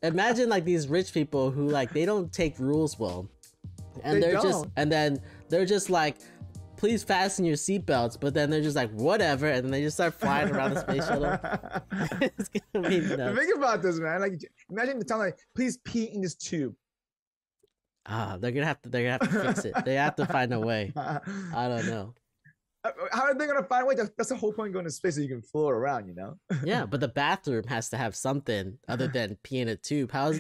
imagine like these rich people who like they don't take rules well, and they're just like, please fasten your seatbelts, but then they're just like, whatever, and then they just start flying around the space shuttle. It's gonna be nuts. Think about this, man. Like, imagine the time like, please pee in this tube. They're gonna have to fix it. They have to find a way. I don't know. How are they gonna find a way? That's the whole point of going to space, so you can float around, you know? Yeah, but the bathroom has to have something other than pee in a tube. How do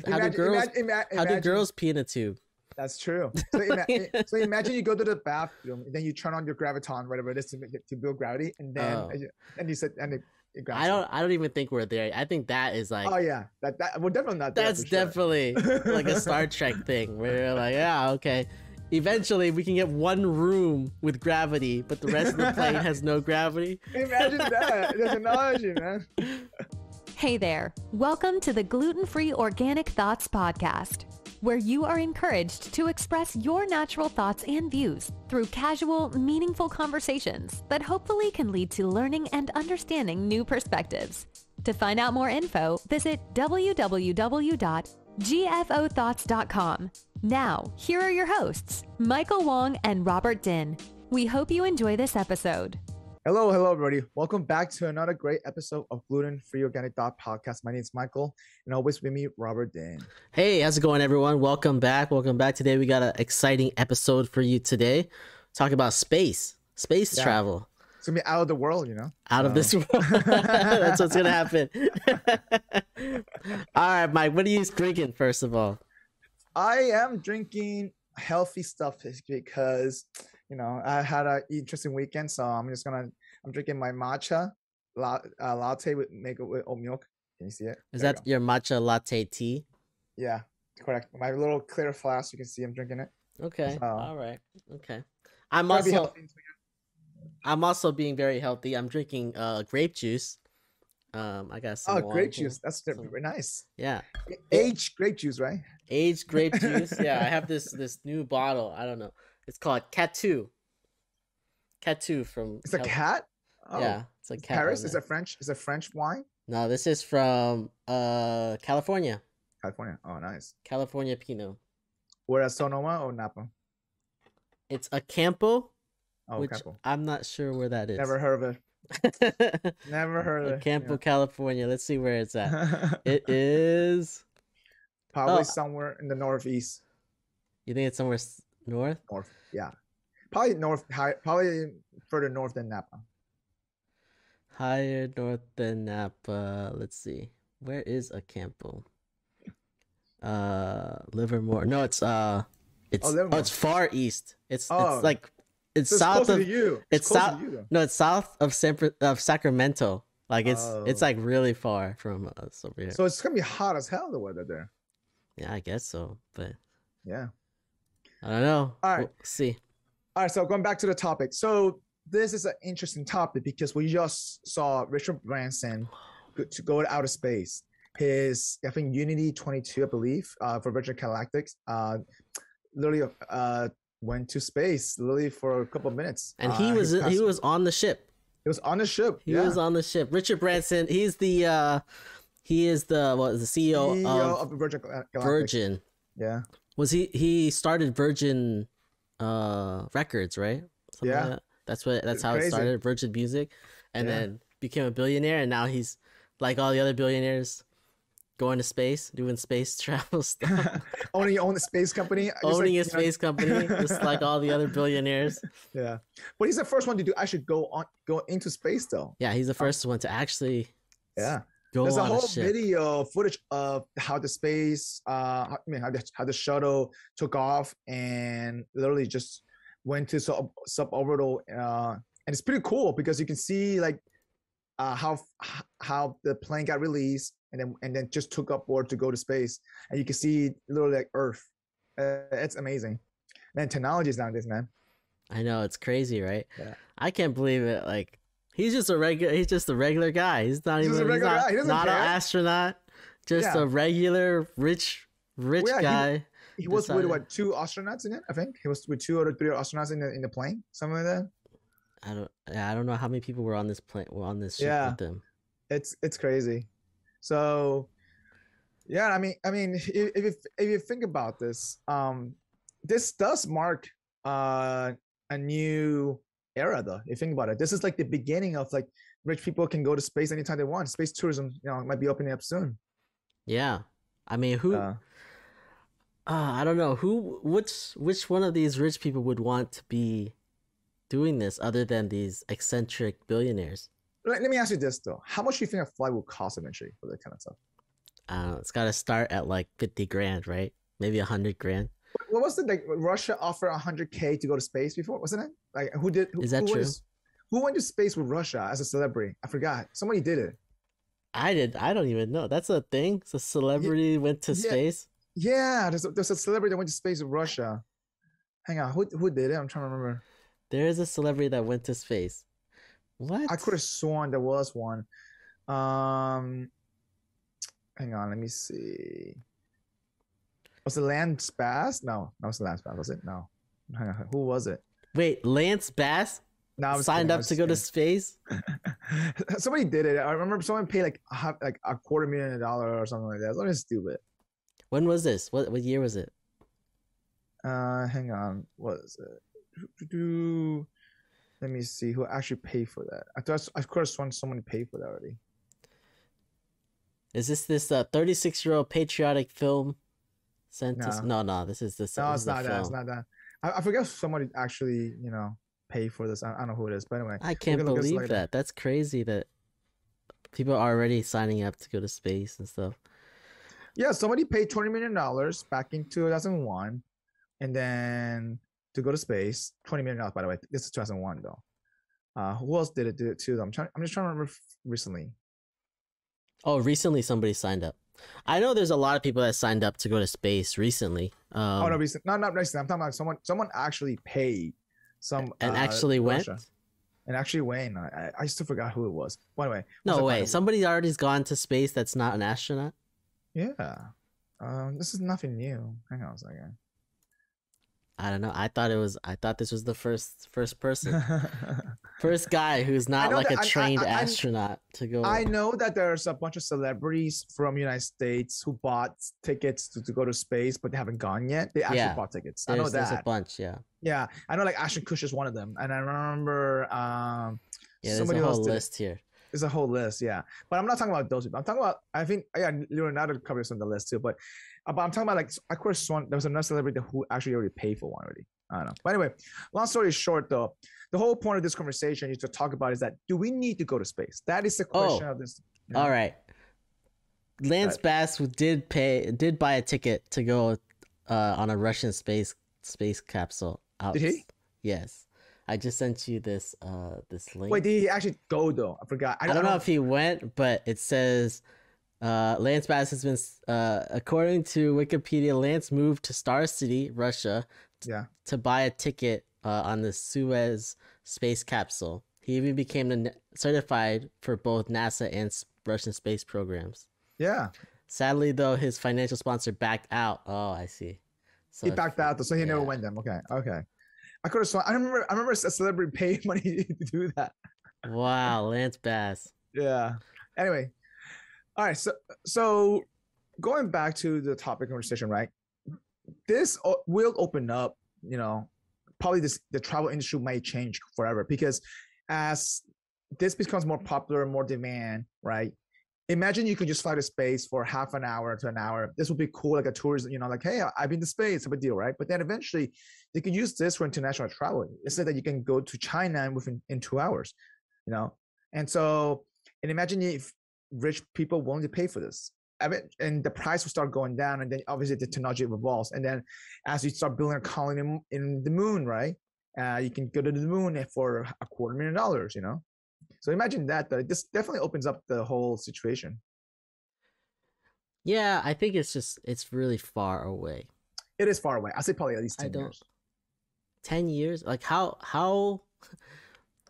girls pee in a tube? That's true. So imagine you go to the bathroom and then you turn on your graviton, whatever it is, to build gravity, and then it I don't even think we're there. I think that is like, oh yeah, that we're definitely not there. That's definitely like a Star Trek thing where you're like, yeah, okay. Eventually, we can get one room with gravity, but the rest of the plane has no gravity. Imagine that. There's analogy, man. Hey there. Welcome to the Gluten-Free Organic Thoughts podcast, where you are encouraged to express your natural thoughts and views through casual, meaningful conversations that hopefully can lead to learning and understanding new perspectives. To find out more info, visit www.gfOThoughts.com. Now, here are your hosts, Michael Wong and Robert Din. We hope you enjoy this episode. Hello, everybody. Welcome back to another great episode of Gluten-Free Organic Thought Podcast. My name is Michael, and always with me, Robert Din. Hey, how's it going, everyone? Welcome back. Today, we got an exciting episode for you today. Talk about space travel. It's going to be out of the world, you know? Out of this world. That's what's going to happen. All right, Mike, what are you drinking, first of all? I am drinking healthy stuff because, you know, I had an interesting weekend, so I'm drinking my matcha latte with oat milk. Can you see it? Is that your matcha latte tea? Yeah, correct. My little clear flask, you can see I'm drinking it. Okay. So, all right. Okay. I'm also being very healthy. I'm drinking grape juice. I got some. Oh, grape juice. That's very nice. Yeah. Aged grape juice, right? Aged grape juice. Yeah, I have this new bottle. I don't know. It's called Cat2. Cat2 from. It's a cat. Oh. Yeah, it's a cat. Paris. Is it French? Is it French wine? No, this is from California. California. Oh, nice. California Pinot. Where at Sonoma or Napa? It's a Campo. Oh, which Campo. I'm not sure where that is. Never heard of it. Never heard of it. Campo, yeah. California. Let's see where it's at. It is probably somewhere in the northeast. You think it's somewhere north? North, yeah. Probably north. Probably further north than Napa. Higher north than Napa. Let's see. Where is a Campo? Livermore. No, it's far east. It's like. It's so south of you. It's south. No, it's south of Sacramento. Like it's like really far from us over here. So it's gonna be hot as hell, the weather there. Yeah, I guess so. But yeah, I don't know. All right, we'll see. All right, so going back to the topic. So this is an interesting topic because we just saw Richard Branson to go to outer space. His, I think, Unity 22, I believe, for Virgin Galactics, literally went to space literally for a couple of minutes, and he was on the ship. He was on the ship. He was on the ship. Richard Branson. He's the the CEO of Virgin Galactics. Virgin. Yeah. Was he started Virgin Records, right? Something yeah. Like that. That's how it started, Virgin Music, and then became a billionaire, and now he's like all the other billionaires. Going to space, doing space travel stuff. Own a space company. Owning a space company, just like all the other billionaires. Yeah. But he's the first one to actually go into space, though. Yeah, he's the first one to actually go There's a whole video footage of how the space, how the shuttle took off and literally just went to suborbital. And it's pretty cool because you can see like how the plane got released. And then just took upward to go to space, and you can see literally like Earth. It's amazing, man. Technology is nowadays, man. I know, it's crazy, right? Yeah. I can't believe it. Like he's just a regular guy. He's not even an astronaut. Just a regular rich guy. He was with what, 2 astronauts in it? I think he was with 2 or 3 astronauts in the plane, something like that. I don't know how many people were on this plane. Were on this ship with them. It's crazy. So Yeah, I mean, if you think about this, this does mark a new era, though. If you think about it, this is like the beginning of like rich people can go to space anytime they want. Space tourism, might be opening up soon. Yeah, I mean, who? Uh, I don't know which one of these rich people would want to be doing this other than these eccentric billionaires. let me ask you this though: how much do you think a flight will cost eventually for that kind of stuff? It's got to start at like 50 grand, right? Maybe 100 grand. What was it like? Russia offered 100K to go to space before, wasn't it? Like who did? Is that true? Who went to space with Russia as a celebrity? I forgot. Somebody did it. I did. I don't even know. That's a thing. So celebrity went to space. Yeah, there's a celebrity that went to space with Russia. Hang on, who did it? I'm trying to remember. There is a celebrity that went to space. What? I could have sworn there was one. Hang on, let me see. Was it Lance Bass? No, that was Lance Bass. Was it? No. Hang on, who was it? Wait, Lance Bass signed up to go to space? Somebody did it. I remember someone paid like $250,000 or something like that. Something stupid. When was this? What year was it? Hang on. What is it? Let me see who actually paid for that. I thought, of course, someone paid for that already. Is this 36-year-old patriotic film scientist? No. This is No, it's not that. It's not that. I forget if somebody actually, paid for this. I don't know who it is, but anyway. I can't believe that. That's crazy that people are already signing up to go to space and stuff. Yeah, somebody paid $20 million back in 2001, and then to go to space. $20 million, by the way. This is 2001, though. Who else did it too? I'm just trying to remember recently. Oh, recently somebody signed up. I know there's a lot of people that signed up to go to space recently. No, recently. Not recently. I'm talking about someone actually paid and actually went. And actually went. I still forgot who it was. By the way. No way. Somebody already's gone to space that's not an astronaut. Yeah. This is nothing new. Hang on a second. I don't know. I thought this was the first person. First guy who's not like a trained astronaut to go. I know that there's a bunch of celebrities from the United States who bought tickets to go to space, but they haven't gone yet. They actually bought tickets. I know that. There's a bunch, yeah. Yeah. I know like Ashton Kutcher is one of them. And I remember there's a whole list here. There's a whole list, yeah. But I'm not talking about those people. I'm talking about, I think, Leonardo covers on the list too. But I'm talking about like, I could have sworn there was another celebrity who actually already paid for one already. I don't know. But anyway, long story short though, the whole point of this conversation is to talk about is that do we need to go to space? That is the question of this. All right. Lance Bass did buy a ticket to go on a Russian space capsule. Did he? Yes. I just sent you this link. Wait, did he actually go though? I forgot. I don't know if he went, but it says Lance Bass has been according to Wikipedia, Lance moved to Star City, Russia, to buy a ticket on the Suez space capsule. He even became certified for both NASA and Russian space programs. Yeah. Sadly, though, his financial sponsor backed out. Oh, I see. So he backed out, so he never went then. Okay. I could have sworn. I remember a celebrity paid money to do that. Wow, Lance Bass. Yeah. Anyway, all right. So going back to the topic conversation, right? This will open up. Probably the travel industry might change forever because as this becomes more popular, more demand, right? Imagine you could just fly to space for half an hour to an hour. This would be cool, like a tourism, like, hey, I've been to space, it's a big deal, right? But then eventually they can use this for international travel. It said that you can go to China in 2 hours, And imagine if rich people willing to pay for this. And the price will start going down, and then obviously the technology evolves. And then as you start building a colony in the moon, right? You can go to the moon for $250,000, So imagine that. This definitely opens up the whole situation. Yeah, I think it's really far away. It is far away. I say probably at least 10 years. 10 years? Like how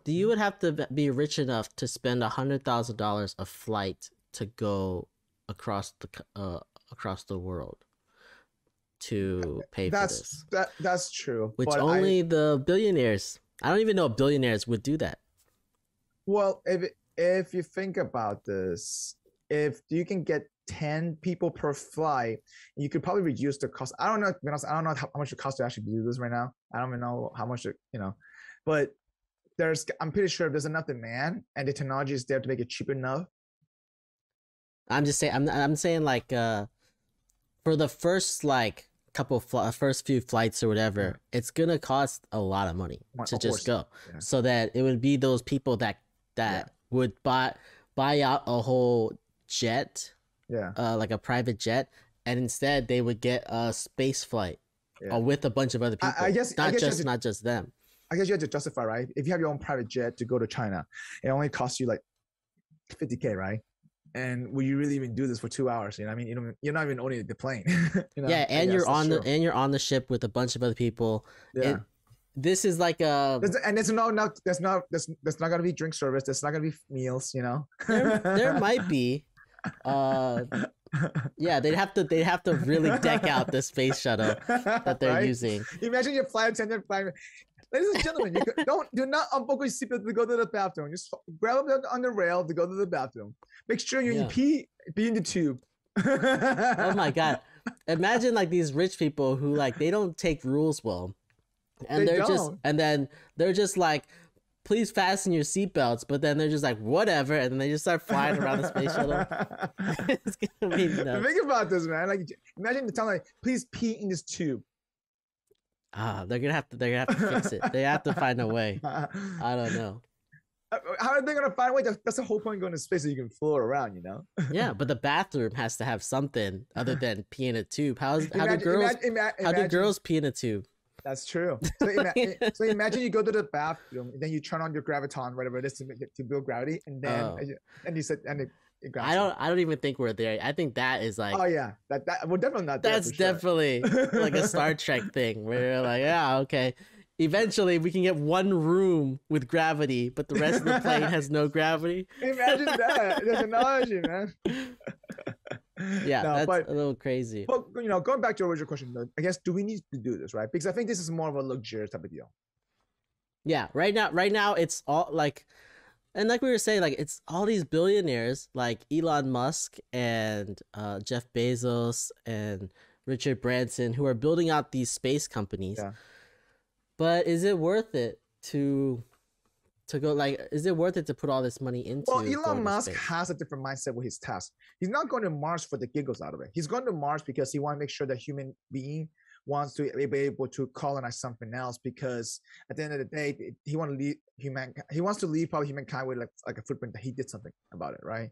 do you would have to be rich enough to spend $100,000 a flight to go across the world to pay for this? That's true. Which only the billionaires. I don't even know if billionaires would do that. Well, if you think about this, if you can get 10 people per flight, you could probably reduce the cost. I don't know, to be honest, I don't know how much it costs to actually do this right now. I don't even know how much it, but I'm pretty sure there's enough demand and the technology is there to make it cheap enough. I'm just saying, I'm saying like, for the first like first few flights or whatever, it's gonna cost a lot of money to just go. Yeah. So that it would be those people that would buy out a whole jet, like a private jet, and instead they would get a space flight with a bunch of other people. I guess not just them. I guess you have to justify, right? If you have your own private jet to go to China, it only costs you like $50K, right? And will you really even do this for 2 hours? You know what I mean? You're not even owning the plane. Yeah, and you're on the ship with a bunch of other people. Yeah. This is like and there's not gonna be drink service. There's not gonna be meals. There might be. Yeah, they'd have to really deck out the space shuttle that they're using. Imagine your flight attendant flying. Ladies and gentlemen, do not unbuckle your seatbelt to go to the bathroom. Just grab them on the rail to go to the bathroom. Make sure you pee in the tube. Oh my God. Imagine like these rich people who like, they don't take rules well. And they're just like, please fasten your seatbelts. But then they're just like, whatever. And then they just start flying around the space shuttle. It's gonna be nuts. Think about this, man. Like, imagine the time like, please pee in this tube. They're gonna have to fix it. They have to find a way. I don't know. How are they gonna find a way? That's the whole point of going to space, so you can float around, Yeah, but the bathroom has to have something other than pee in a tube. How do girls pee in a tube? That's true. So imagine you go to the bathroom and then you turn on your graviton, whatever it is, to build gravity, and then I don't even think we're there. I think that is like, oh yeah, that we're definitely not there. That's definitely like a Star Trek thing where you're like, yeah, okay. Eventually we can get one room with gravity, but the rest of the plane has no gravity. Imagine that. There's analogy, man. Yeah, that's a little crazy. But going back to your original question, I guess, do we need to do this, right? Because I think this is more of a luxurious type of deal. Yeah, right now it's all like, and like we were saying, like it's all these billionaires like Elon Musk and Jeff Bezos and Richard Branson who are building out these space companies. Yeah. But is it worth it to go, like, is it worth it to put all this money into? Well, Elon Musk has a different mindset with his task. He's not going to Mars for the giggles out of it. He's going to Mars because he wants to make sure that human being wants to be able to colonize something else, because at the end of the day, he wants to leave probably humankind with like a footprint that he did something about it, right?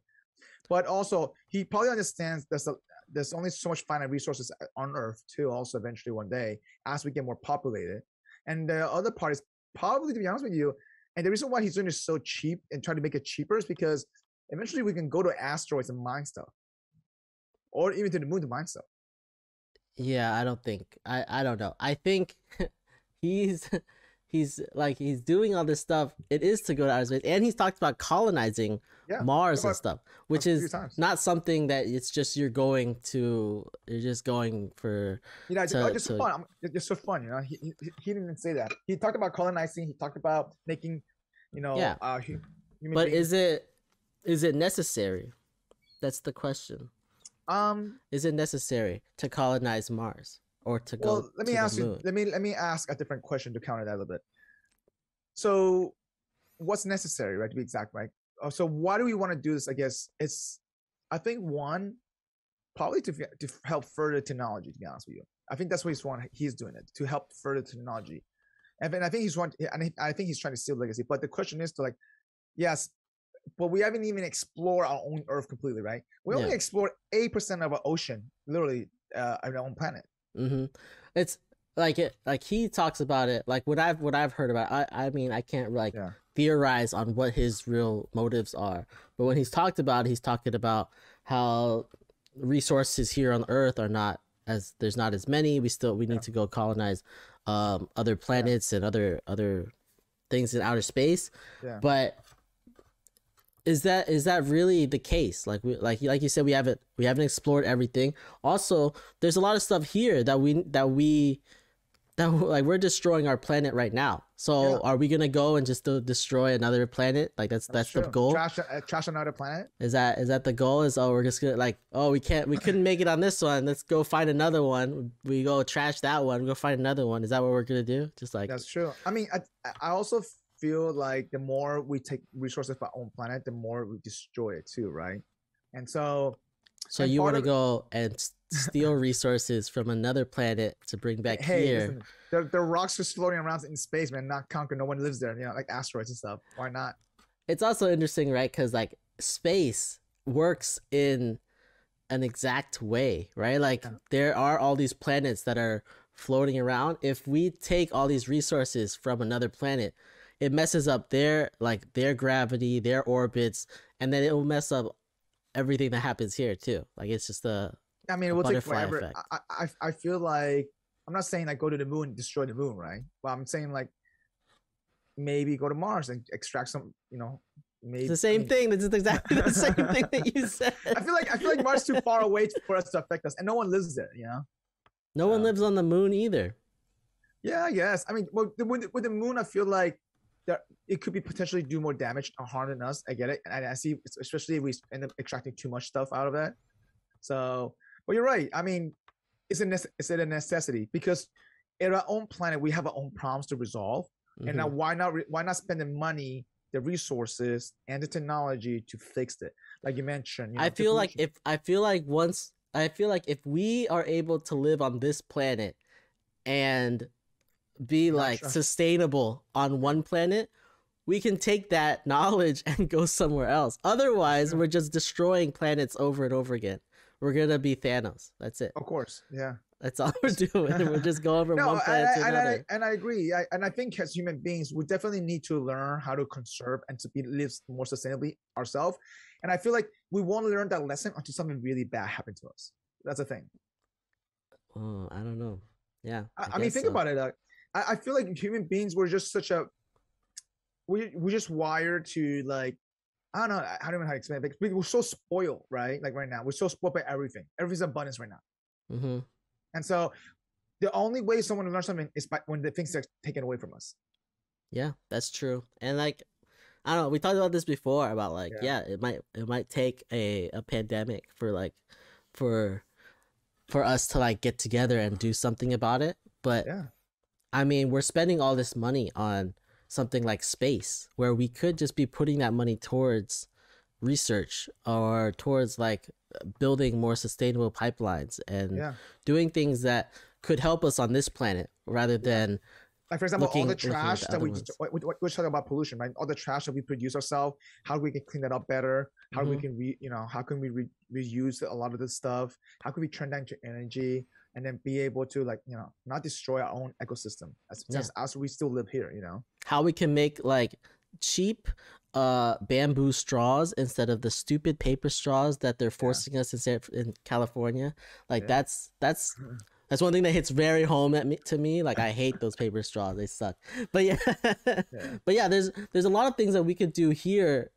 But also he probably understands there's only so much finite resources on Earth too, also eventually one day as we get more populated. And the other part is probably, to be honest with you, and the reason why he's doing it so cheap and trying to make it cheaper is because eventually we can go to asteroids and mine stuff, or even to the moon to mine stuff. Yeah, I don't know. I think he's doing all this stuff. It is to go to outer space, and he's talked about colonizing Mars and stuff, which is not something that it's just you're just going for. Just fun. It's so fun, He didn't even say that. He talked about colonizing. He talked about making, human but beings. Is it necessary? That's the question. Is it necessary to colonize Mars or to go? Well, let me ask you. Let me ask a different question to counter that a little bit. So, what's necessary, right? To be exact, right? So, why do we want to do this? I guess I think one, probably to help further technology. To be honest with you, I think that's what he's doing it to help further technology, and I think I think he's trying to steal legacy. But the question is to yes. But we haven't even explored our own Earth completely, right? We only explored 8% of our ocean, literally, on our own planet. Mm-hmm. It's like he talks about it. Like what I've heard about. I mean, I can't theorize on what his real motives are. But when he's talking about how resources here on Earth are not there's not as many. We need to go colonize other planets and other things in outer space. Yeah. But is that really the case? Like you said, we haven't explored everything. Also, there's a lot of stuff here that we that like we're destroying our planet right now. So are we gonna go and just destroy another planet? Like that's the goal. Trash another planet. Is that the goal? Is we're just gonna like we couldn't make it on this one. Let's go find another one. We go trash that one. We go find another one. Is that what we're gonna do? Just like that's true. I mean, I also feel like the more we take resources for our own planet, the more we destroy it too, right? And so you want to go and steal resources from another planet to bring back here. Listen, the rocks just floating around in space, man, not conquered. No one lives there, like asteroids and stuff. Why not? It's also interesting, right? Because like space works in an exact way, right? Like there are all these planets that are floating around. If we take all these resources from another planet, it messes up their gravity, their orbits, and then it will mess up everything that happens here too. Like it's just it will take forever. I feel like I'm not saying like go to the moon and destroy the moon, right? But I'm saying like maybe go to Mars and extract some, maybe it's the same thing. This is exactly the same thing that you said. I feel like Mars is too far away for us to affect us, and no one lives there. No one lives on the moon either. Yeah, I guess. I mean, with the moon, I feel like it could be potentially do more damage or harm than us. I get it, and I see, especially if we end up extracting too much stuff out of that. So, but you're right. I mean, it's a necessity because in our own planet we have our own problems to resolve, and now why not spend the money, the resources, and the technology to fix it? Like you mentioned, I feel like if we are able to live on this planet and be sustainable on one planet, we can take that knowledge and go somewhere else. Otherwise, we're just destroying planets over and over again. We're gonna be Thanos. That's it. Of course, yeah. That's all we're doing. We're just going from one planet to another. And I agree. I think as human beings, we definitely need to learn how to conserve and to live more sustainably ourselves. And I feel like we won't learn that lesson until something really bad happened to us. That's the thing. Oh, I don't know. Yeah. I mean, think about it. I feel like human beings were just we're just wired to like, I don't know, I don't know how to explain it, but we're so spoiled, right? Like right now, we're so spoiled by everything. Everything's abundance right now. Mm-hmm. And so the only way someone will learn something is when the things are taken away from us. Yeah, that's true. And like, I don't know, we talked about this before about like, it might take a pandemic for us to like get together and do something about it. But I mean, we're spending all this money on something like space, where we could just be putting that money towards research or towards like building more sustainable pipelines and doing things that could help us on this planet rather than like, for example, all the trash that we're talking about pollution, right? All the trash that we produce ourselves, how we can clean that up better, how we can how can we reuse a lot of this stuff, how can we turn that into energy, and then be able to like not destroy our own ecosystem as we still live here. How we can make like cheap bamboo straws instead of the stupid paper straws that they're forcing us in California. Like that's one thing that hits very home to me. Like I hate those paper straws; they suck. But there's a lot of things that we could do here.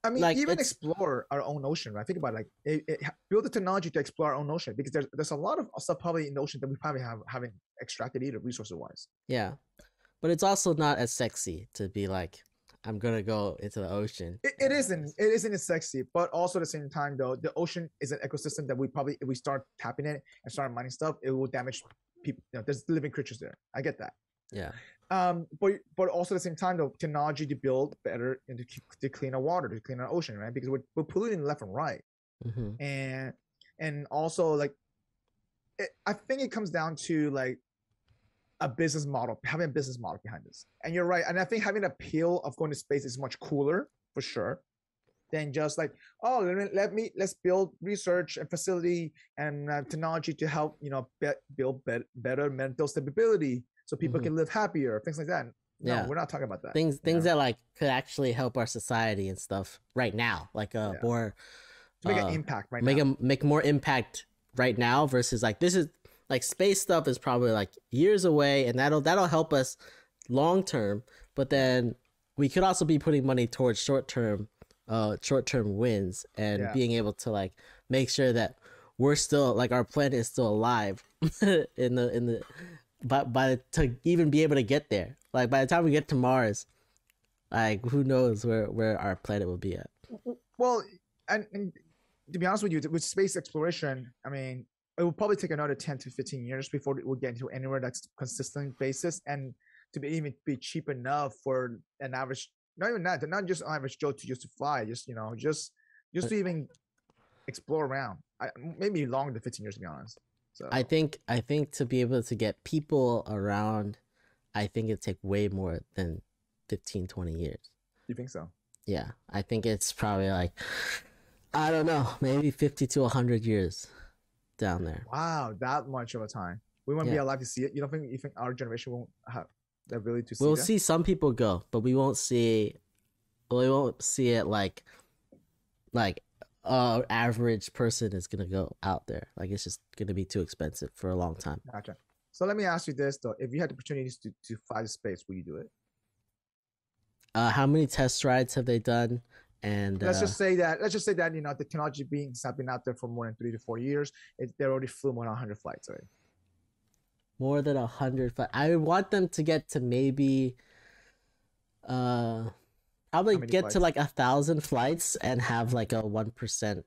I mean, like even explore our own ocean, right? Think about it, like build the technology to explore our own ocean, because there's a lot of stuff probably in the ocean that we probably haven't extracted either, resource wise. Yeah, but it's also not as sexy to be like, I'm gonna go into the ocean. It isn't as sexy, but also at the same time though, the ocean is an ecosystem that we probably, if we start tapping it and start mining stuff, it will damage people. There's living creatures there. I get that. Yeah. But also at the same time though, technology to build better and to clean our water, to clean our ocean, right? Because we're polluting left and right. And also like, I think it comes down to like a business model, having a business model behind this. And you're right. And I think having the appeal of going to space is much cooler for sure than just like, oh, let's build research and facility and technology to help, build better mental stability so people can live happier, things like that. No, we're not talking about that. Things that like could actually help our society and stuff right now, like more to make an impact right now. Make more impact right now versus like, this is like space stuff is probably like years away, and that'll help us long term. But then we could also be putting money towards short term wins and being able to like make sure that we're still like our planet is still alive in the but to even be able to get there, like by the time we get to Mars, like who knows where our planet will be at. Well, and to be honest with you, with space exploration, I mean, it will probably take another 10 to 15 years before we'll get into anywhere that's consistent basis, and to even be cheap enough for an average, not even that, not just average Joe to just to fly, just just to even explore around. Maybe longer than 15 years, to be honest. So I think to be able to get people around, I think it'd take way more than 15, 20 years. You think so? Yeah, I think it's probably like, I don't know, maybe 50 to 100 years down there. Wow, that much of a time. We won't be alive to see it. You think our generation won't have the ability to see it? We'll see some people go, but we won't see it like average person is gonna go out there. Like it's just gonna be too expensive for a long time. Gotcha. So let me ask you this though: if you had the opportunities to fly to space, would you do it? How many test rides have they done? And let's just say that the technology has been out there for more than 3 to 4 years. They already flew more than 100 flights already. More than 100 flights. I would want them to get to maybe probably get flights? To like 1,000 flights and have like a 1%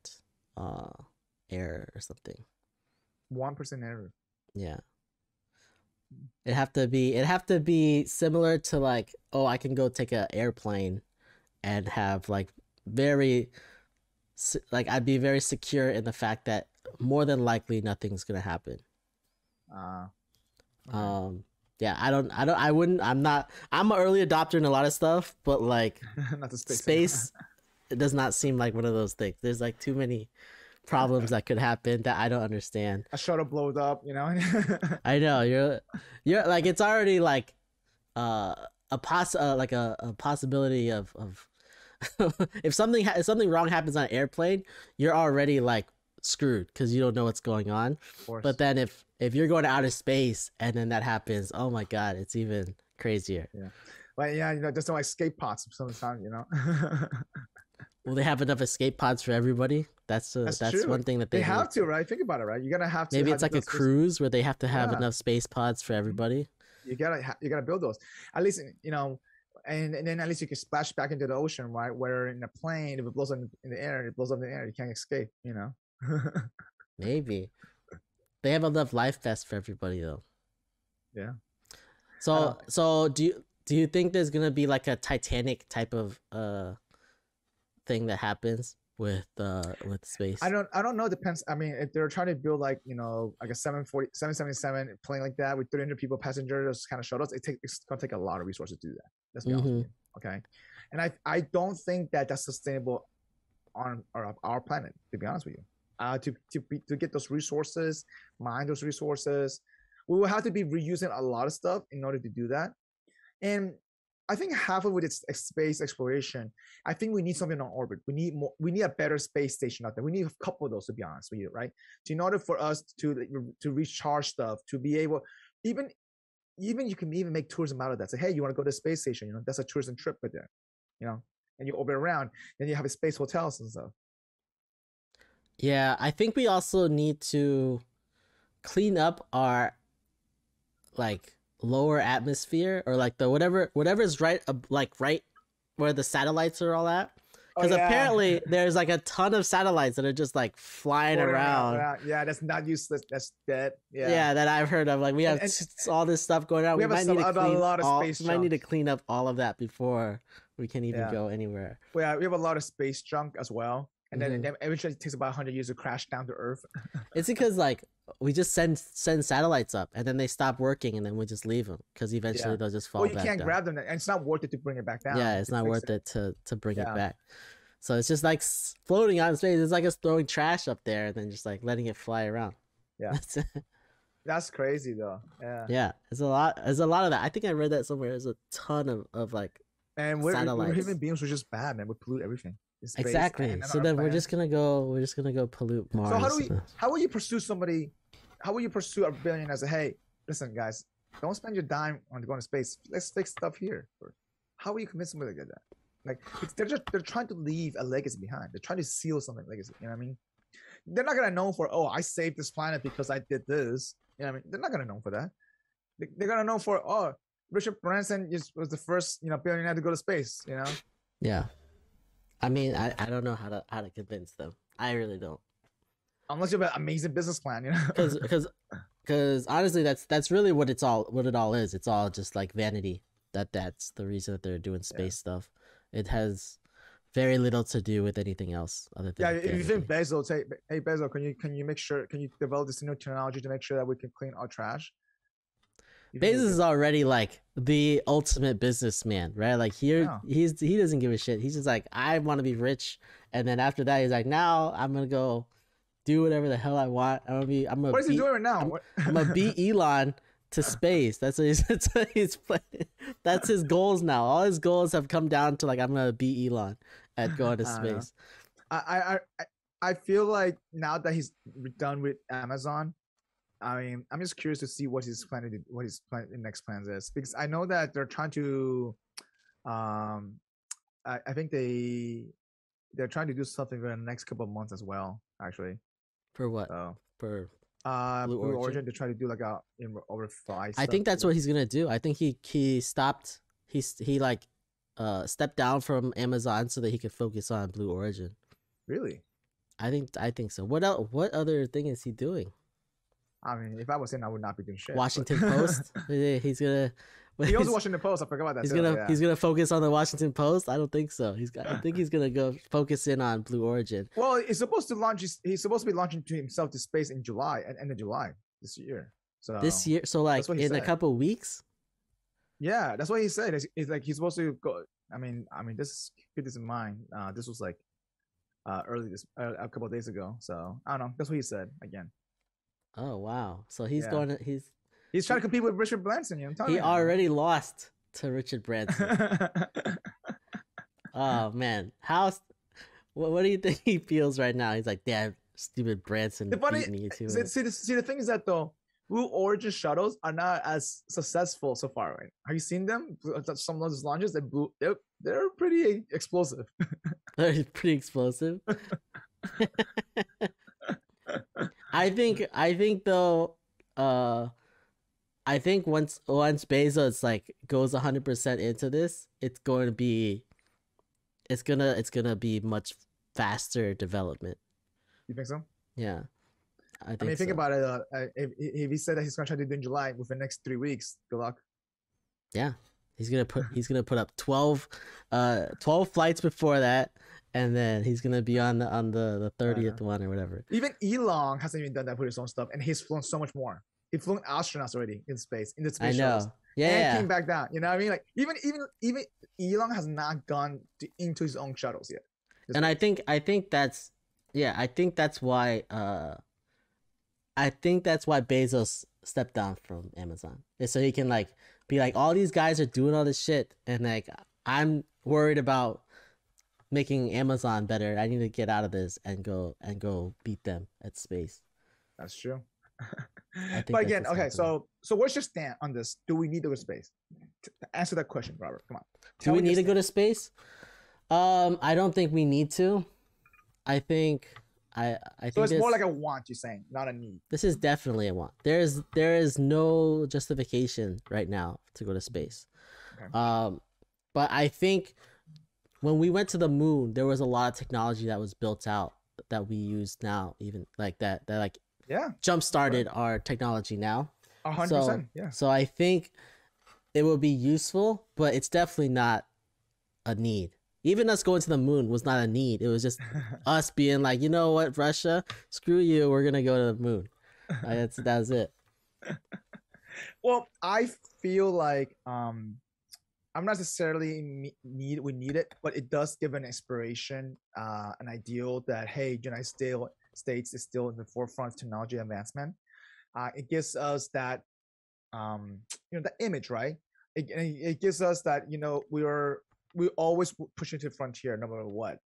error or something. 1% error. Yeah. It'd have to be similar to like, oh, I can go take an airplane and have like I'd be very secure in the fact that more than likely nothing's gonna happen. Okay. Yeah, I'm an early adopter in a lot of stuff, but like not the space it does not seem like one of those things. There's like too many problems that could happen that I don't understand. A shuttle blows up, I know you're like, it's already like a possibility of if something wrong happens on an airplane, you're already like screwed because you don't know what's going on. But then if you're going to outer space and then that happens, oh my god, it's even crazier. Yeah, but there's no escape pods sometimes, Will they have enough escape pods for everybody? That's one thing that they have to, right? Think about it, right? You're gonna have to. Maybe it's like a cruise where they have to have enough space pods for everybody. You gotta build those, at least, and then at least you can splash back into the ocean, right? Where in a plane, if it blows up in the air, you can't escape, Maybe they have enough life vests for everybody though. Yeah. So do you think there's gonna be like a Titanic type of thing that happens with space? I don't know. It depends. I mean, if they're trying to build like like a 777 plane like that with 300 people passengers, those kind of shuttles, it's gonna take a lot of resources to do that. Let's be honest with you. Okay, and I don't think that's sustainable on our planet, to be honest with you. To get those resources, mine those resources, we will have to be reusing a lot of stuff in order to do that. And I think half of it is space exploration. I think we need something on orbit. We need more. We need a better space station out there. We need a couple of those, to be honest with you, right? So in order for us to recharge stuff, to be able, even you can even make tourism out of that. Say, hey, you want to go to the space station? That's a tourism trip right there, and you orbit around. Then you have a space hotels and stuff. Yeah, I think we also need to clean up our like lower atmosphere, or like the whatever's right where the satellites are all at, because apparently there's like a ton of satellites that are just like flying around. Yeah, that's not useless. That's dead. Yeah, that I've heard of. Like we have all this stuff going on. We might need to clean up all of that before we can even go anywhere. Well, we have a lot of space junk as well. And then eventually it takes about 100 years to crash down to Earth. It's because like we just send satellites up and then they stop working and then we just leave them because eventually they'll just fall back down. Well, you can't grab them, and it's not worth it to bring it back down. Yeah, it's not worth it to bring it back. So it's just like floating out in space. It's like us throwing trash up there and then just like letting it fly around. Yeah. That's crazy though. Yeah. Yeah, there's a lot of that. I think I read that somewhere. There's a ton of like satellites. We're human beings. We're just bad, man. We pollute everything. Exactly. So then we're just gonna go pollute Mars. So how will you pursue somebody? How will you pursue a billionaire and say, hey, listen, guys, don't spend your dime on going to space. Let's fix stuff here. How will you convince somebody to get that? Like they're trying to leave a legacy behind. They're trying to seal something legacy. You know what I mean? They're not gonna know for, I saved this planet because I did this. You know what I mean? They're not gonna know for that. they're gonna know for Richard Branson was the first billionaire to go to space. Yeah. I mean, I don't know how to convince them. I really don't. Unless you have an amazing business plan, Because honestly, that's really what it all is. It's all just like vanity. That's the reason that they're doing space stuff. It has very little to do with anything else other than if you think Bezos, hey Bezos, can you develop this new technology to make sure that we can clean our trash? Bezos is already like the ultimate businessman, right? Like he doesn't give a shit. He's just like, I want to be rich, and then after that, he's like, now I'm gonna go do whatever the hell I want. What is he doing right now? I'm gonna beat Elon to space. That's his goals now. All his goals have come down to like, I'm gonna beat Elon at going to space. I feel like now that he's done with Amazon, I mean, I'm just curious to see what his next plans is, because I know that they're trying to, I think they're trying to do something in the next couple of months as well, actually. For what? For Blue Origin to try to do like a over 5. I think that's what he's gonna do. I think he stopped. He stepped down from Amazon so that he could focus on Blue Origin. Really? I think so. What else? What other thing is he doing? I mean, if I was him, I would not be doing shit. Washington Post. He's gonna. He owns the Washington Post. I forgot about that. He's gonna focus on the Washington Post. I don't think so. I think he's gonna go focus in on Blue Origin. Well, he's supposed to be launching to himself to space in July, at end of July this year. So like in a couple weeks. Yeah, that's what he said. It's like he's supposed to go. I mean, keep this in mind. This was like a couple of days ago. So I don't know. That's what he said again. Oh wow! So he's he's trying to compete with Richard Branson. He already lost to Richard Branson. Oh man, what do you think he feels right now? He's like, damn, stupid Branson beat me too. See, the thing is that though, Blue Origin shuttles are not as successful so far. Right? Have you seen them? Some of those launches, they're pretty explosive. They're pretty explosive. I think though, I think once Bezos like goes 100% into this, it's gonna be much faster development. You think so? Yeah, I mean, think about it. If he said that he's gonna try to do it in July within the next 3 weeks, good luck. Yeah, he's gonna put up 12 flights before that. And then he's gonna be on the 30th one or whatever. Even Elon hasn't even done that for his own stuff, and he's flown so much more. He's flown astronauts already in space, in the space shuttles. And came back down. You know what I mean? Like even Elon has not gone into his own shuttles yet. And I think that's why Bezos stepped down from Amazon. So he can like be like, all these guys are doing all this shit, and like I'm worried about making Amazon better. I need to get out of this and go beat them at space. That's true. But again, okay, so what's your stand on this? Do we need to go to space? Answer that question, Robert. Come on. Do we need to go to space? I don't think we need to. I think so it's more like a want, you're saying, not a need. This is definitely a want. There is no justification right now to go to space. Okay. But I think when we went to the moon, there was a lot of technology that was built out that we use now, even like that like jump started our technology now. 100%. Yeah. So I think it will be useful, but it's definitely not a need. Even us going to the moon was not a need. It was just us being like, you know what, Russia, screw you, we're gonna go to the moon. That's it. Well, I feel like I'm not necessarily we need it, but it does give an inspiration, an ideal that, hey, United States is still in the forefront of technology advancement. It gives us that, that image, right? It gives us that, we always pushing to the frontier, no matter what.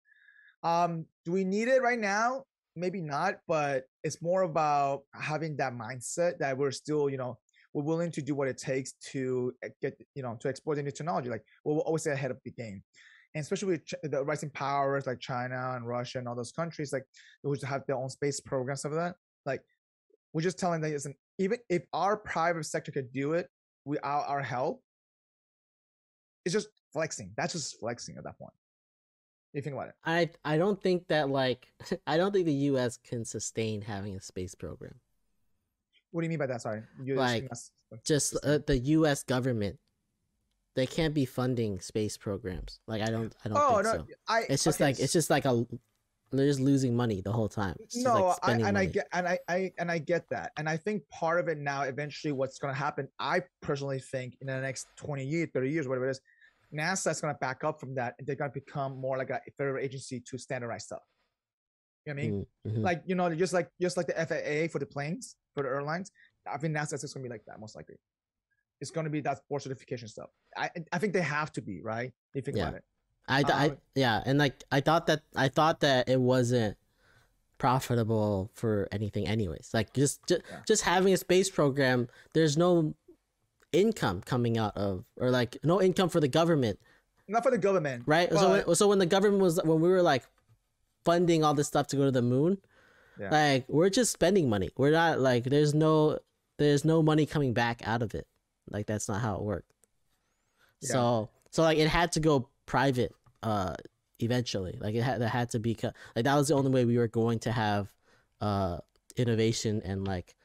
Do we need it right now? Maybe not, but it's more about having that mindset that we're still, we're willing to do what it takes to get, to exploit the new technology. Like we'll always stay ahead of the game. And especially with the rising powers like China and Russia and all those countries, like which have their own space programs of that. Like we're just telling them, even if our private sector could do it, without our help, it's just flexing. That's just flexing at that point. You think about it. I don't think that like I don't think the U.S. can sustain having a space program. What do you mean by that? Sorry, like just the U.S. government, they can't be funding space programs. Like I don't think so. It's just like they're just losing money the whole time. I get that, and I think part of it now, eventually, what's going to happen, I personally think, in the next 20 years, 30 years, whatever it is, NASA's going to back up from that, and they're going to become more like a federal agency to standardize stuff. You know what I mean? Mm-hmm. Like, you know, just like the FAA for the planes, for the airlines. I think NASA's just going to be like that, most likely. It's going to be that board certification stuff. I think they have to be, right? If you think about it. And like I thought that it wasn't profitable for anything anyways. Like just having a space program, there's no income coming out of, or like no income for the government. Not for the government, right? But... So when the government when we were like funding all this stuff to go to the moon, like we're just spending money. We're not like there's no money coming back out of it. Like that's not how it worked. So like it had to go private eventually. Like that had to be like that was the only way we were going to have innovation, and like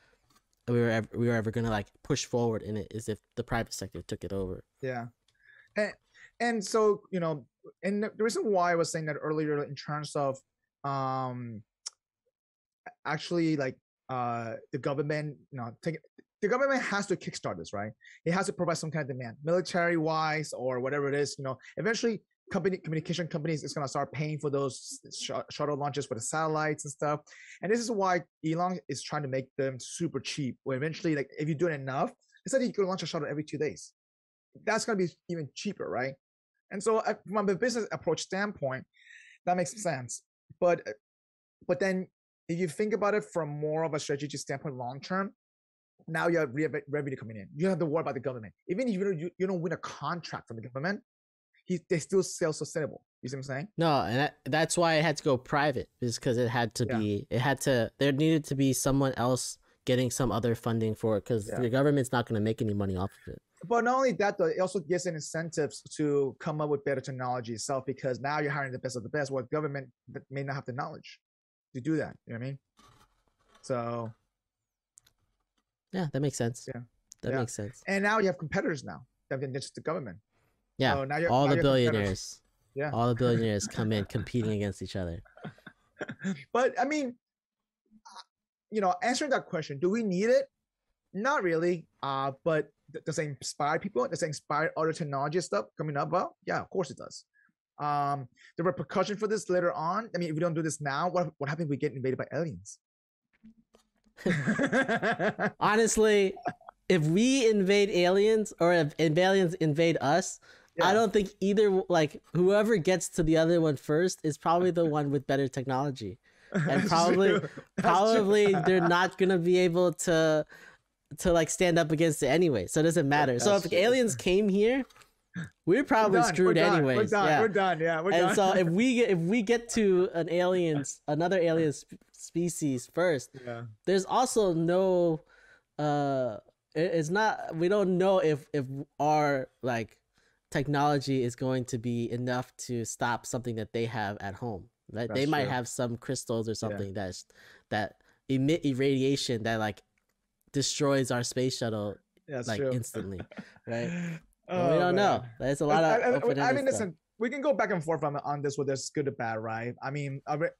we were ever gonna like push forward in it, is if the private sector took it over. And so, you know, and the reason why I was saying that earlier in terms of actually like the government, you know, the government has to kickstart this, right? It has to provide some kind of demand, military wise or whatever it is. You know, eventually communication companies is going to start paying for those shuttle launches for the satellites and stuff. And this is why Elon is trying to make them super cheap, where eventually, like, if you do it enough, instead you can launch a shuttle every 2 days. That's going to be even cheaper, right? And so from a business approach standpoint, that makes sense. But then if you think about it from more of a strategic standpoint, long term, now you have revenue coming in. You don't have to worry about the government. Even if you don't win a contract from the government, they still sell sustainable. You see what I'm saying? No, and that's why it had to go private, is because it had to be. There needed to be someone else getting some other funding for it, because the government's not going to make any money off of it. But not only that, though, it also gives incentives to come up with better technology itself, because now you're hiring the best of the best. Well, government may not have the knowledge to do that. You know what I mean? So. Yeah, that makes sense. Yeah, that makes sense. And now you have competitors now. Than just the government. Yeah, so now all the billionaires. Yeah, all the billionaires come in competing against each other. But I mean, you know, answering that question, do we need it? Not really. But does it inspire people? Does it inspire other technology stuff coming up? Well, yeah, of course it does. The repercussion for this later on. I mean, if we don't do this now, what happens if we get invaded by aliens? Honestly, if we invade aliens, or if aliens invade us, I don't think either, like, whoever gets to the other one first is probably the one with better technology, and probably they're not gonna be able to like stand up against it anyway, so it doesn't matter. So if aliens came here, we're probably screwed anyways. We're done. So if we get to another alien species first, there's also no it's not, we don't know if our like technology is going to be enough to stop something that they have at home. Like they might have some crystals or something that emit irradiation that like destroys our space shuttle instantly, right? We don't know. There's a lot of I mean, listen, we can go back and forth on this, whether it's good or bad, right? I mean, I feel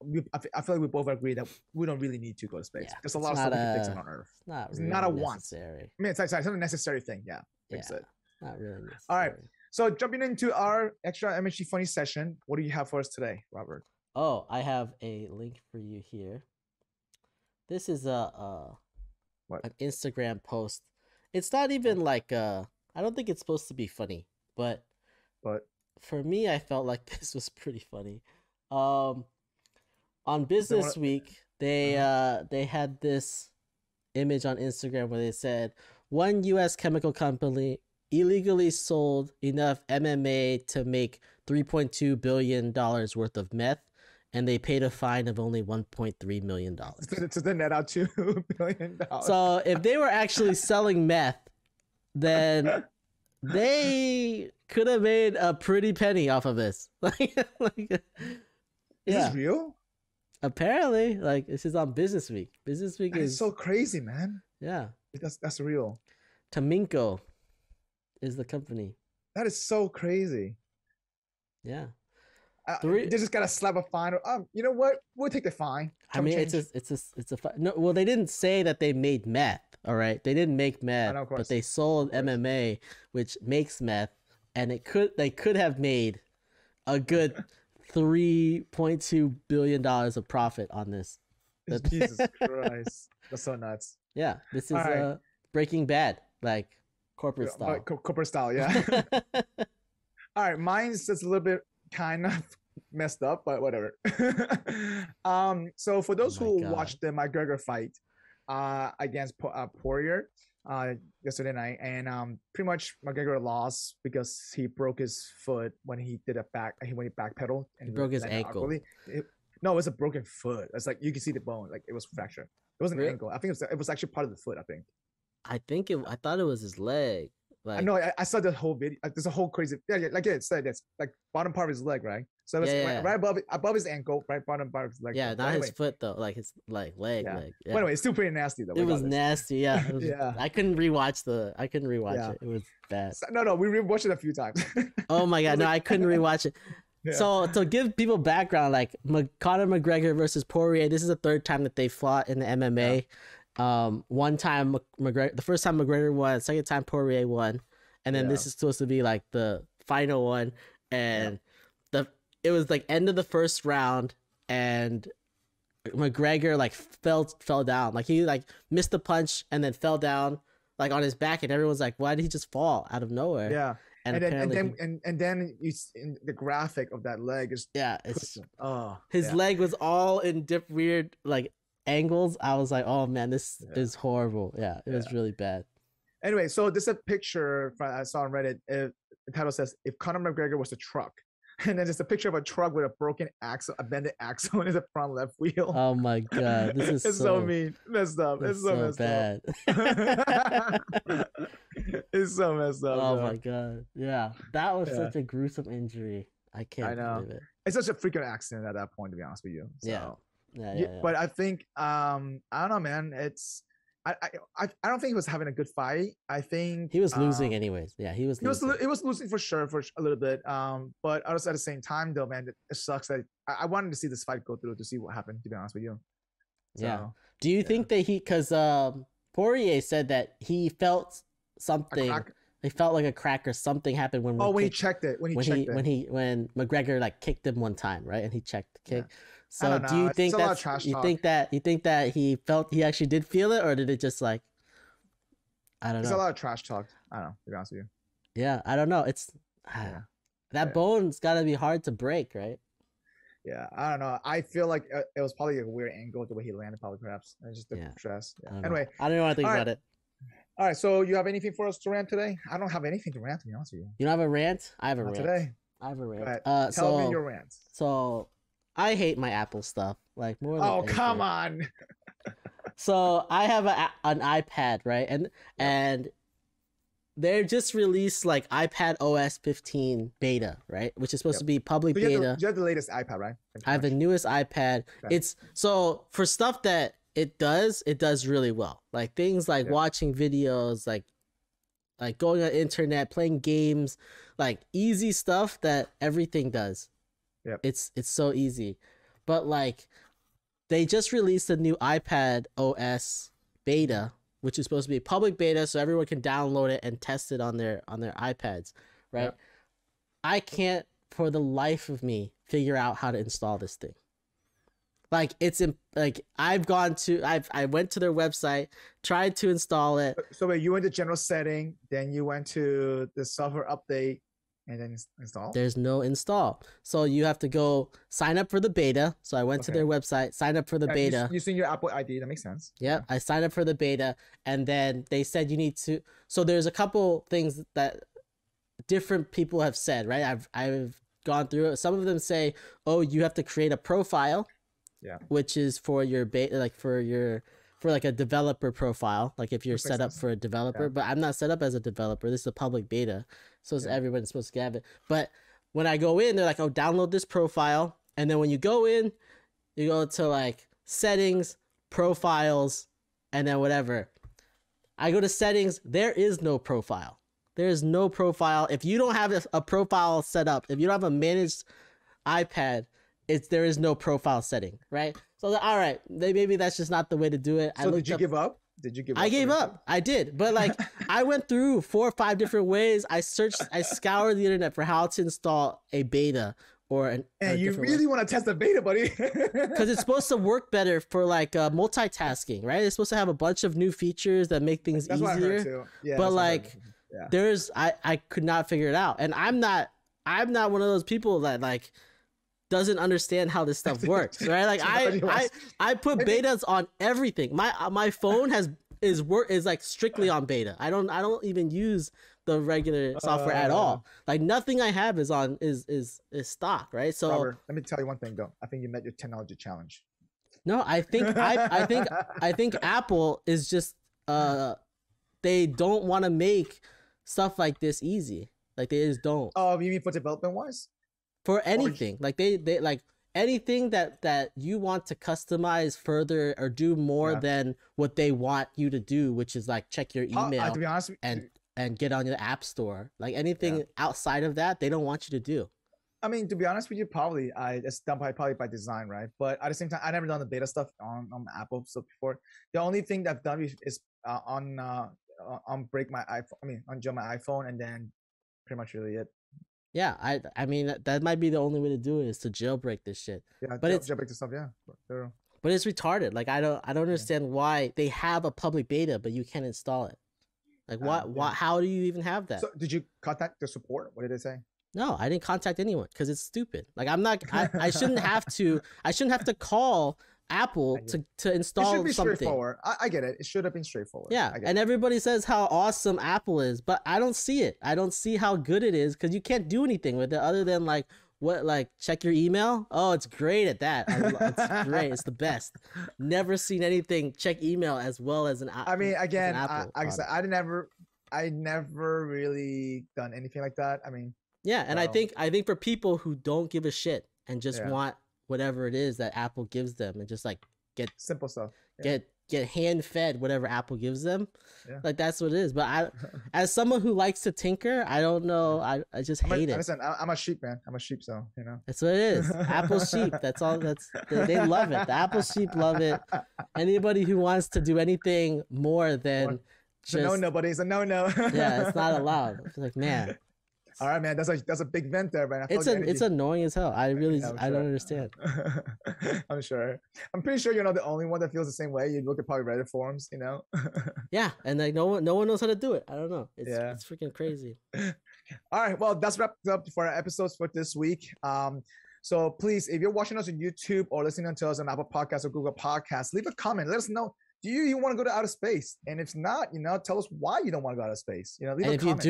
like we both agree that we don't really need to go to space. There's a lot of stuff we can fix on Earth. It's not a want. I mean, it's not a necessary thing. Yeah, fix it. Not really necessary. All right. So jumping into our extra MHG funny session, what do you have for us today, Robert? Oh, I have a link for you here. This is an Instagram post. It's not even like I don't think it's supposed to be funny, but for me, I felt like this was pretty funny. On Business Week, they had this image on Instagram where they said one U.S. chemical company illegally sold enough MMA to make $3.2 billion worth of meth, and they paid a fine of only $1.3 million. So the net out $2 billion. So if they were actually selling meth, then they could have made a pretty penny off of this. Like, Is this real? Apparently, like this is on Business Week. Business Week is so crazy, man. Yeah. That's real. Taminco is the company. That is so crazy. Yeah. They just gotta slap a fine. You know what? We'll take the fine. I mean, it's a no. Well, they didn't say that they made meth. All right, they didn't make meth, but they sold MMA, which makes meth, and they could have made a good $3.2 billion of profit on this. Jesus Christ, that's so nuts. Yeah, this is Breaking Bad, like corporate style. Corporate style, yeah. All right, mine's just a little bit kind of messed up, but whatever. So for those who watched the McGregor fight against Poirier yesterday night, and pretty much McGregor lost because he broke his foot when he did when he backpedaled and he broke his ankle. No, it was a broken foot. It's like you can see the bone, like it was fractured. It wasn't an ankle. I think it was actually part of the foot. I thought it was his leg. Like, no, I saw the whole video. There's a whole crazy, like it said, that's like bottom part of his leg, right? So it's right above his ankle, right bottom part of his leg. Yeah, not his foot though, like his leg. Yeah. Yeah. But anyway, it's still pretty nasty though. It was nasty. Yeah. I couldn't rewatch it. It was bad. No, we rewatched it a few times. Oh my god, no, I couldn't rewatch it. Yeah. So to give people background, like Conor McGregor versus Poirier, this is the third time that they fought in the MMA. Yeah. One time McGregor, the first time McGregor won, second time Poirier won. And then this is supposed to be like the final one, and it was like end of the first round, and McGregor like fell down, like he like missed the punch and then fell down like on his back, and everyone's like, why did he just fall out of nowhere? Yeah, and then you in the graphic of that leg is his leg was all in weird like angles. I was like, oh man, this is horrible. Yeah, it was really bad. Anyway, so this is a picture I saw on Reddit. The title says, "If Conor McGregor was a truck," and then there's a picture of a truck with a broken axle, a bended axle in the front left wheel. Oh my god, this is it's so mean, messed up. It's so messed bad. Up. It's so messed up. Oh my god, yeah, that was such a gruesome injury. I can't believe it. It's such a freaking accident at that point, to be honest with you. So, yeah. But I think I don't know, man. I don't think he was having a good fight. I think he was losing anyways. Yeah, he was losing. He was losing for sure for a little bit. But also at the same time though, man, it sucks that I wanted to see this fight go through to see what happened, to be honest with you. So, yeah. Do you think that because Poirier said that he felt something, he felt like a crack or something happened when he checked it. When McGregor like kicked him one time, right? And he checked the kick. Yeah. So do you think that he actually did feel it, or did it just like, I don't know. There's a lot of trash talk. I don't know, to be honest with you. Yeah, I don't know. It's that bone's got to be hard to break, right? Yeah, I don't know. I feel like it was probably a weird angle the way he landed, probably perhaps. It's just the stress. Yeah. Anyway, I don't know what to think about it. All right, so you have anything for us to rant today? I don't have anything to rant, to be honest with you. You don't have a rant? I have a rant today. I have a rant. Right. Tell me your rant. So I hate my Apple stuff, like more than anything. Come on. So I have an iPad, right? And they just released like iPad OS 15 beta, right? Which is supposed to be public beta. You have the latest iPad, right? I have the newest iPad. Okay. It's so for stuff that it does really well. Like things like watching videos, like going on internet, playing games, like easy stuff that everything does. Yep. It's so easy. But like they just released a new iPad OS beta, which is supposed to be public beta so everyone can download it and test it on their iPads, right? Yep. I can't for the life of me figure out how to install this thing. Like I went to their website, tried to install it. So wait, you went to general setting, then you went to the software update, and then install? There's no install. So you have to go sign up for the beta. So I went to their website, signed up for the beta. Using your Apple ID, that makes sense. Yeah, I signed up for the beta, and then they said you need to. So there's a couple things that different people have said, right? I've gone through it. Some of them say, oh, you have to create a profile. Yeah. Which is for your beta, like for your for like a developer profile, like if you're set up sense. for a developer, but I'm not set up as a developer. This is a public beta, so everyone's supposed to have it. But when I go in, they're like, oh, download this profile. And then when you go in, you go to like settings, profiles, and then whatever. I go to settings. There is no profile. There is no profile. If you don't have a profile set up, if you don't have a managed iPad, there is no profile setting, right? So all right, maybe that's just not the way to do it. So did you give up? Did you give up? I gave up. I did. But like I went through 4 or 5 different ways. I scoured the internet for how to install a beta or an. And you really want to test the beta, buddy? Because it's supposed to work better for like multitasking, right? It's supposed to have a bunch of new features that make things that's easier. What I heard too. Yeah, but like I could not figure it out. And I'm not one of those people that like doesn't understand how this stuff works, right? Like I put betas on everything. My phone is like strictly on beta. I don't even use the regular software at all. Like nothing I have is on is stock, right? So Robert, let me tell you one thing though. I think you met your technology challenge. No, I think I think Apple is just they don't want to make stuff like this easy. Like they just don't. Oh, you mean for development wise? For anything, like they like anything that you want to customize further or do more than what they want you to do, which is like check your email to be honest, and get on your app store. Like anything outside of that, they don't want you to do. I mean, to be honest with you, probably it's done probably by design, right? But at the same time, I never done the beta stuff on Apple stuff before. The only thing that I've done is on break my iPhone. I mean, unjail my iPhone, and then pretty much really it. Yeah, I mean that might be the only way to do it is to jailbreak this shit. Yeah, but it's jailbreak this stuff. Yeah, but it's retarded. Like I don't understand why they have a public beta but you can't install it. Like what? How do you even have that? So did you contact the support? What did they say? No, I didn't contact anyone because it's stupid. Like I'm not. I shouldn't have to. I shouldn't have to call Apple to install something. It should be straightforward. I get it. It should have been straightforward. Yeah, and everybody says how awesome Apple is, but I don't see it. I don't see how good it is because you can't do anything with it other than like check your email. Oh, it's great at that. It's great. It's the best. Never seen anything check email as well as an Apple. I mean, again, like I said, I never really done anything like that. I mean, yeah, and I think for people who don't give a shit and just want whatever it is that Apple gives them and just like get simple stuff, get hand fed whatever Apple gives them, like that's what it is. But as someone who likes to tinker, I don't know, I just hate it. Listen, I'm a sheep, man. I'm a sheep, so you know that's what it is. Apple sheep. That's all. They love it. The Apple sheep love it. Anybody who wants to do anything more than just nobody's a no. Yeah, it's not allowed. It's like, man. All right, man. That's a big vent there, man. It's annoying as hell. I really I don't understand. I'm sure. I'm pretty sure you're not the only one that feels the same way. You look at probably Reddit forums, you know. Yeah, and like no one knows how to do it. I don't know. It's freaking crazy. All right, well, that's wrapped up for our episodes for this week. So please, if you're watching us on YouTube or listening to us on Apple Podcasts or Google Podcasts, leave a comment. Let us know. Do you want to go to outer space? And if not, tell us why you don't want to go to outer space. Leave a comment.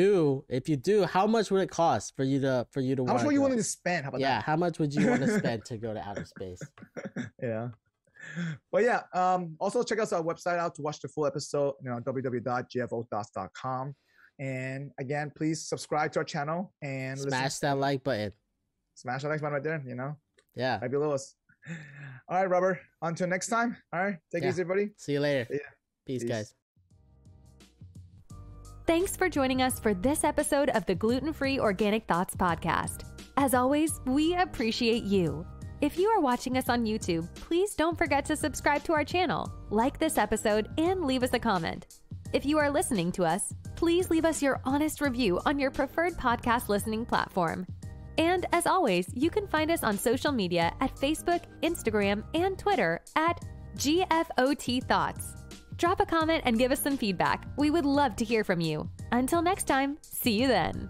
If you do, how much would it cost for you to How much were you willing to spend? How about that? Yeah, how much would you want to spend to go to outer space? Yeah. But yeah, also check us our website out to watch the full episode, www.gfothoughts.com. And again, please subscribe to our channel and smash that like button. Smash that like button right there, Yeah. Right below us. All right, Robert. Until next time. All right. Take it easy, everybody. See you later. Yeah. Peace, guys. Thanks for joining us for this episode of the Gluten-Free Organic Thoughts podcast. As always, we appreciate you. If you are watching us on YouTube, please don't forget to subscribe to our channel, like this episode, and leave us a comment. If you are listening to us, please leave us your honest review on your preferred podcast listening platform. And as always, you can find us on social media at Facebook, Instagram, and Twitter at GFOThoughts. Drop a comment and give us some feedback. We would love to hear from you. Until next time, see you then.